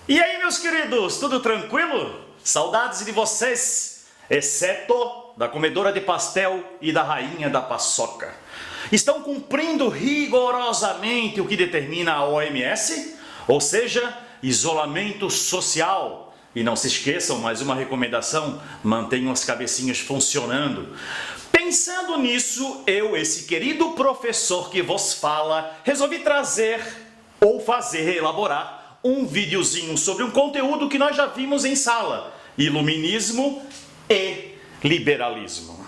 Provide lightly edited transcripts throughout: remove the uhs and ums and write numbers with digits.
E aí, meus queridos, tudo tranquilo? Saudades de vocês, exceto da comedora de pastel e da rainha da paçoca. Estão cumprindo rigorosamente o que determina a OMS, ou seja, isolamento social. E não se esqueçam, mais uma recomendação, mantenham as cabecinhas funcionando. Pensando nisso, eu, esse querido professor que vos fala, resolvi trazer ou elaborar um videozinho sobre um conteúdo que nós já vimos em sala: iluminismo e liberalismo.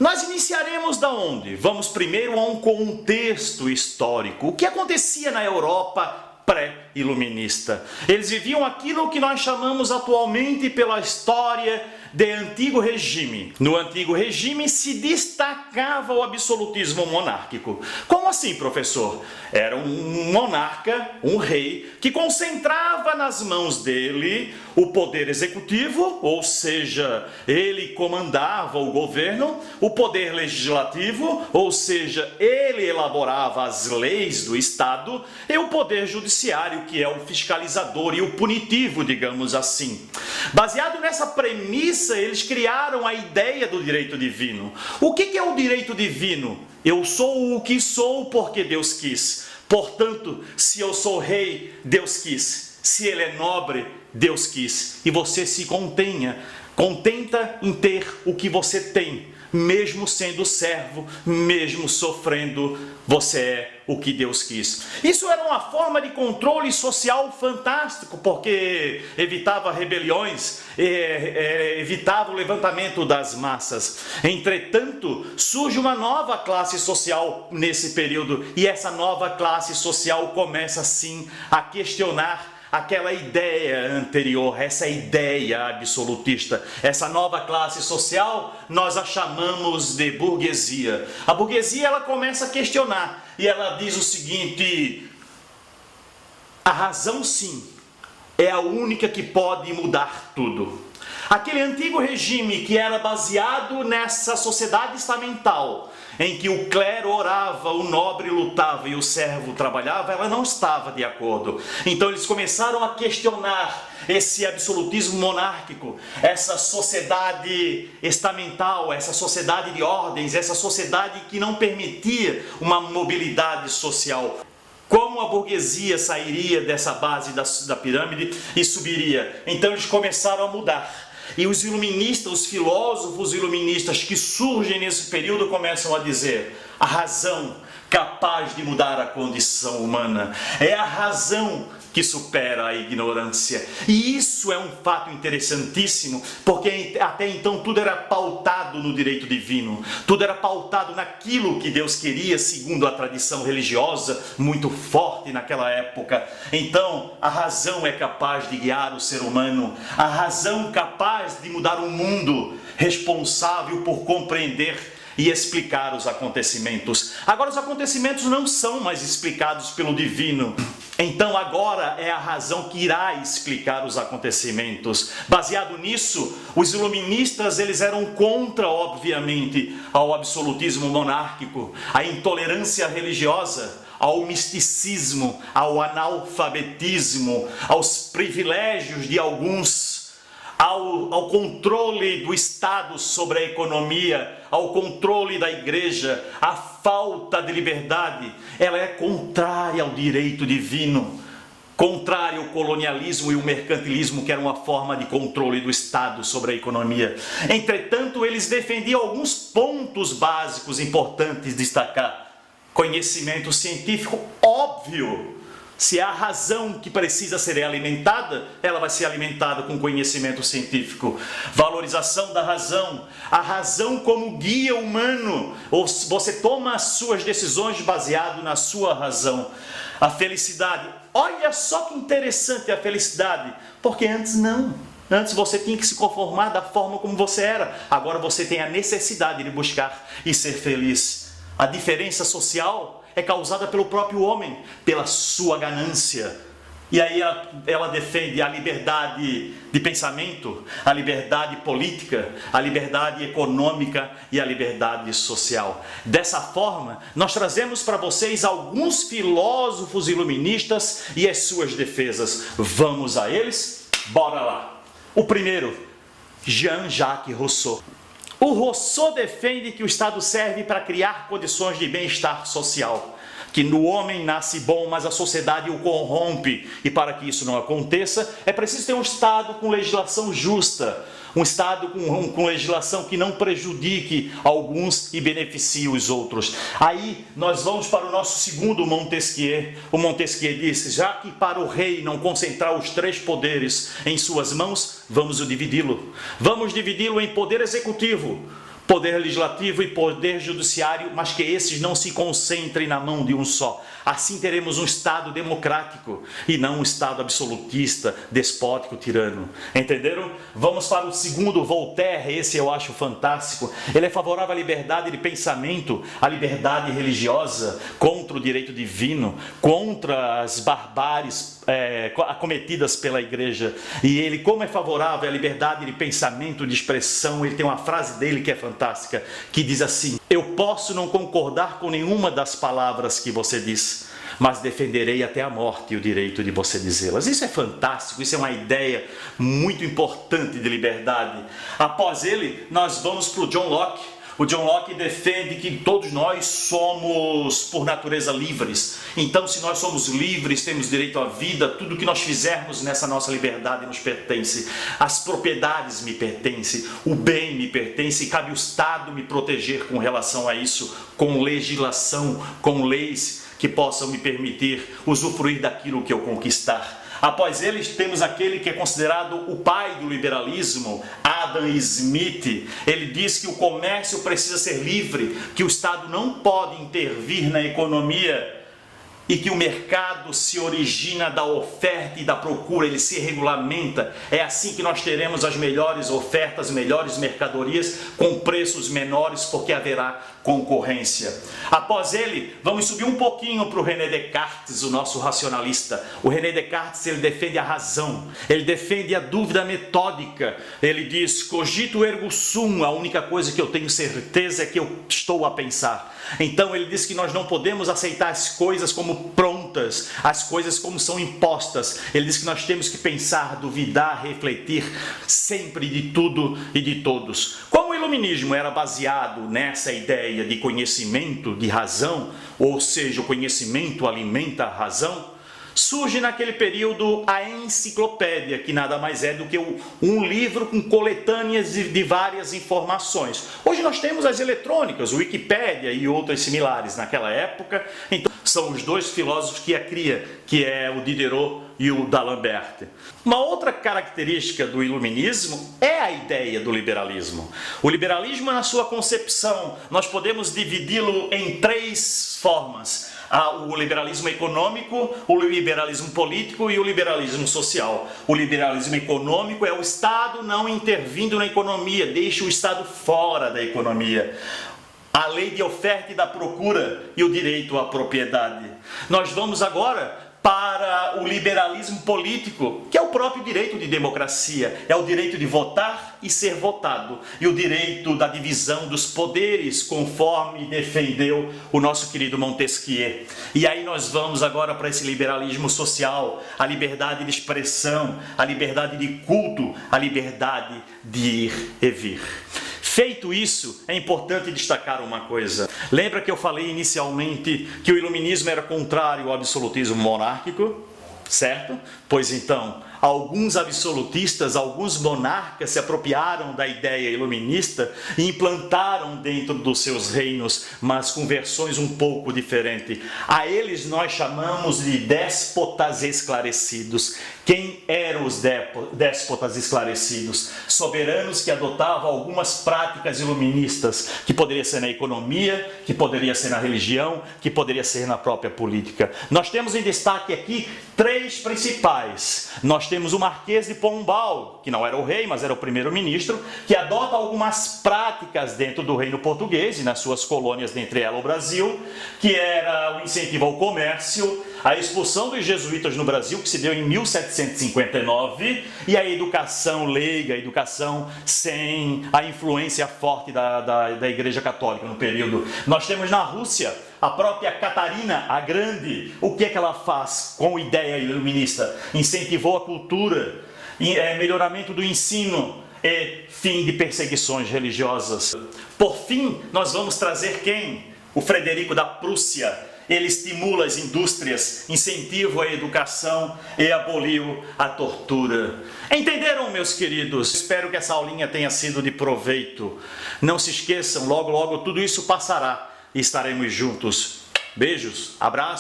Nós iniciaremos da onde? Vamos primeiro a um contexto histórico. O que acontecia na Europa pré-iluminista? Eles viviam aquilo que nós chamamos atualmente pela história de antigo regime. No antigo regime se destacava o absolutismo monárquico. Como assim, professor? Era um monarca, um rei, que concentrava nas mãos dele o poder executivo, ou seja, ele comandava o governo, o poder legislativo, ou seja, ele elaborava as leis do Estado, e o poder judiciário, que é o fiscalizador e o punitivo, digamos assim. Baseado nessa premissa, eles criaram a ideia do direito divino. O que é o direito divino? Eu sou o que sou porque Deus quis. Portanto, se eu sou rei, Deus quis. Se ele é nobre, Deus quis. E você se contenta em ter o que você tem. Mesmo sendo servo, mesmo sofrendo, você é o que Deus quis. Isso era uma forma de controle social fantástico, porque evitava rebeliões, evitava o levantamento das massas. Entretanto, surge uma nova classe social nesse período, e essa nova classe social começa sim a questionar aquela ideia anterior, essa ideia absolutista. Essa nova classe social nós a chamamos de burguesia. A burguesia, ela começa a questionar e ela diz o seguinte: a razão sim é a única que pode mudar tudo. Aquele antigo regime que era baseado nessa sociedade estamental, em que o clero orava, o nobre lutava e o servo trabalhava, ela não estava de acordo. Então eles começaram a questionar esse absolutismo monárquico, essa sociedade estamental, essa sociedade de ordens, essa sociedade que não permitia uma mobilidade social. Como a burguesia sairia dessa base da pirâmide e subiria? Então eles começaram a mudar. E os iluministas, os filósofos iluministas que surgem nesse período começam a dizer: a razão capaz de mudar a condição humana é a razão que supera a ignorância. E isso é um fato interessantíssimo, porque até então tudo era pautado no direito divino, tudo era pautado naquilo que Deus queria, segundo a tradição religiosa muito forte naquela época. Então, a razão é capaz de guiar o ser humano, a razão capaz de mudar o mundo, responsável por compreender e explicar os acontecimentos. Agora os acontecimentos não são mais explicados pelo divino. Então agora é a razão que irá explicar os acontecimentos. Baseado nisso, os iluministas eles eram contra, obviamente, ao absolutismo monárquico, à intolerância religiosa, ao misticismo, ao analfabetismo, aos privilégios de alguns, ao controle do Estado sobre a economia, ao controle da igreja, à falta de liberdade. Ela é contrária ao direito divino, contrária ao colonialismo e o mercantilismo, que era uma forma de controle do Estado sobre a economia. Entretanto, eles defendiam alguns pontos básicos importantes de destacar. Conhecimento científico, óbvio. Se há razão que precisa ser alimentada, ela vai ser alimentada com conhecimento científico. Valorização da razão, a razão como guia humano. Ou você toma as suas decisões baseado na sua razão. A felicidade, olha só que interessante a felicidade, porque antes não. Antes você tinha que se conformar da forma como você era. Agora você tem a necessidade de buscar e ser feliz. A diferença social é causada pelo próprio homem, pela sua ganância. E aí ela defende a liberdade de pensamento, a liberdade política, a liberdade econômica e a liberdade social. Dessa forma, nós trazemos para vocês alguns filósofos iluministas e as suas defesas. Vamos a eles? Bora lá! O primeiro, Jean-Jacques Rousseau. O Rousseau defende que o Estado serve para criar condições de bem-estar social, que no homem nasce bom, mas a sociedade o corrompe, e para que isso não aconteça, é preciso ter um Estado com legislação justa, um Estado com legislação que não prejudique alguns e beneficie os outros. Aí nós vamos para o nosso segundo Montesquieu. O Montesquieu disse, já que para o rei não concentrar os três poderes em suas mãos, vamos dividi-lo. Vamos dividi-lo em poder executivo, poder legislativo e poder judiciário, mas que esses não se concentrem na mão de um só. Assim teremos um Estado democrático e não um Estado absolutista, despótico, tirano. Entenderam? Vamos para o segundo, Voltaire. Esse eu acho fantástico. Ele é favorável à liberdade de pensamento, à liberdade religiosa, contra o direito divino, contra as barbáries acometidas pela igreja. E ele, como é favorável à liberdade de pensamento, de expressão, ele tem uma frase dele que é fantástica, que diz assim: eu posso não concordar com nenhuma das palavras que você diz, mas defenderei até a morte o direito de você dizê-las. Isso é fantástico, isso é uma ideia muito importante de liberdade. Após ele, nós vamos para o John Locke. O John Locke defende que todos nós somos, por natureza, livres. Então, se nós somos livres, temos direito à vida, tudo que nós fizermos nessa nossa liberdade nos pertence. As propriedades me pertencem, o bem me pertence, e cabe ao Estado me proteger com relação a isso, com legislação, com leis que possam me permitir usufruir daquilo que eu conquistar. Após eles, temos aquele que é considerado o pai do liberalismo, Adam Smith. Ele diz que o comércio precisa ser livre, que o Estado não pode intervir na economia e que o mercado se origina da oferta e da procura, ele se regulamenta. É assim que nós teremos as melhores ofertas, melhores mercadorias com preços menores, porque haverá concorrência. Após ele, vamos subir um pouquinho para o René Descartes, o nosso racionalista. O René Descartes, ele defende a razão, ele defende a dúvida metódica. Ele diz, cogito ergo sum, a única coisa que eu tenho certeza é que eu estou a pensar. Então ele diz que nós não podemos aceitar as coisas como prontas, as coisas como são impostas. Ele diz que nós temos que pensar, duvidar, refletir sempre de tudo e de todos. Como o iluminismo era baseado nessa ideia de conhecimento, de razão, ou seja, o conhecimento alimenta a razão, surge naquele período a enciclopédia, que nada mais é do que um livro com coletâneas de várias informações. Hoje nós temos as eletrônicas, o Wikipédia e outras similares. Naquela época, então, são os dois filósofos que a cria, que é o Diderot e o D'Alembert. Uma outra característica do iluminismo é a ideia do liberalismo. O liberalismo, na sua concepção, nós podemos dividi-lo em três formas: o liberalismo econômico, o liberalismo político e o liberalismo social. O liberalismo econômico é o Estado não intervindo na economia, deixa o Estado fora da economia. A lei de oferta e da procura e o direito à propriedade. Nós vamos agora para o liberalismo político, que é o próprio direito de democracia, é o direito de votar e ser votado, e o direito da divisão dos poderes, conforme defendeu o nosso querido Montesquieu. E aí nós vamos agora para esse liberalismo social, a liberdade de expressão, a liberdade de culto, a liberdade de ir e vir. Feito isso, é importante destacar uma coisa. Lembra que eu falei inicialmente que o iluminismo era contrário ao absolutismo monárquico? Certo? Pois então, alguns absolutistas, alguns monarcas se apropriaram da ideia iluminista e implantaram dentro dos seus reinos, mas com versões um pouco diferentes. A eles nós chamamos de déspotas esclarecidos. Quem eram os déspotas esclarecidos? Soberanos que adotavam algumas práticas iluministas, que poderia ser na economia, que poderia ser na religião, que poderia ser na própria política. Nós temos em destaque aqui três principais. Nós temos o Marquês de Pombal, que não era o rei, mas era o primeiro-ministro, que adota algumas práticas dentro do reino português e nas suas colônias, dentre elas o Brasil, que era o incentivo ao comércio, a expulsão dos jesuítas no Brasil, que se deu em 1759, e a educação leiga, a educação sem a influência forte da Igreja Católica no período. Nós temos na Rússia a própria Catarina a Grande. O que é que ela faz com ideia iluminista? Incentivou a cultura, melhoramento do ensino e fim de perseguições religiosas. Por fim, nós vamos trazer quem? O Frederico da Prússia. Ele estimula as indústrias, incentiva a educação e aboliu a tortura. Entenderam, meus queridos? Espero que essa aulinha tenha sido de proveito. Não se esqueçam, logo logo tudo isso passará e estaremos juntos. Beijos, abraços.